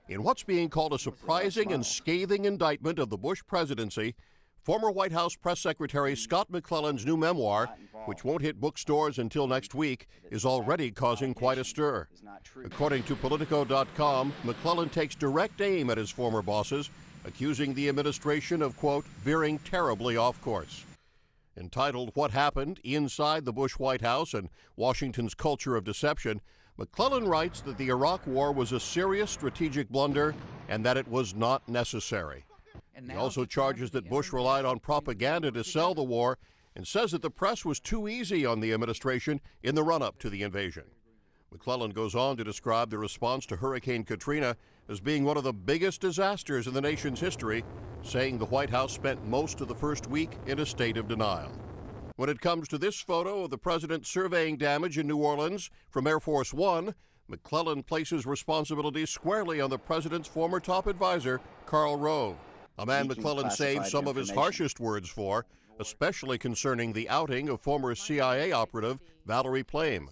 In what's being called a surprising and scathing indictment of the Bush presidency, former White House Press Secretary Scott McClellan's new memoir, which won't hit bookstores until next week, is already causing quite a stir. According to Politico.com, McClellan takes direct aim at his former bosses, accusing the administration of, quote, veering terribly off course. Entitled What Happened Inside the Bush White House and Washington's Culture of Deception, McLellan writes that the Iraq War was a serious strategic blunder and that it was not necessary. He also charges that Bush relied on propaganda to sell the war and says that the press was too easy on the administration in the run-up to the invasion. McLellan goes on to describe the response to Hurricane Katrina as being one of the biggest disasters in the nation's history, saying the White House spent most of the first week in a state of denial. When it comes to this photo of the president surveying damage in New Orleans from Air Force One, McLellan places responsibility squarely on the president's former top advisor, Karl Rove, a man McLellan saved some of his harshest words for, especially concerning the outing of former CIA operative Valerie Plame.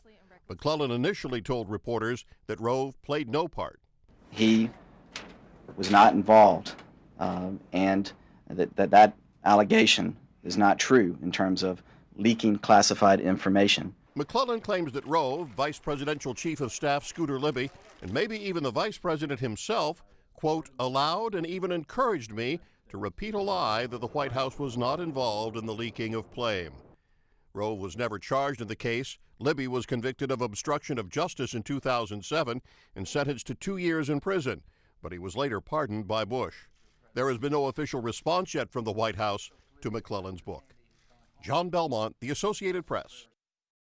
McLellan initially told reporters that Rove played no part. He was not involved, and that allegation is not true in terms of leaking classified information. McLellan claims that Rove, Vice Presidential Chief of Staff Scooter Libby, and maybe even the Vice President himself, quote, allowed and even encouraged me to repeat a lie that the White House was not involved in the leaking of Plame. Rove was never charged in the case. Libby was convicted of obstruction of justice in 2007 and sentenced to 2 years in prison, but he was later pardoned by Bush. There has been no official response yet from the White House to McLellan's book. John Belmont, The Associated Press.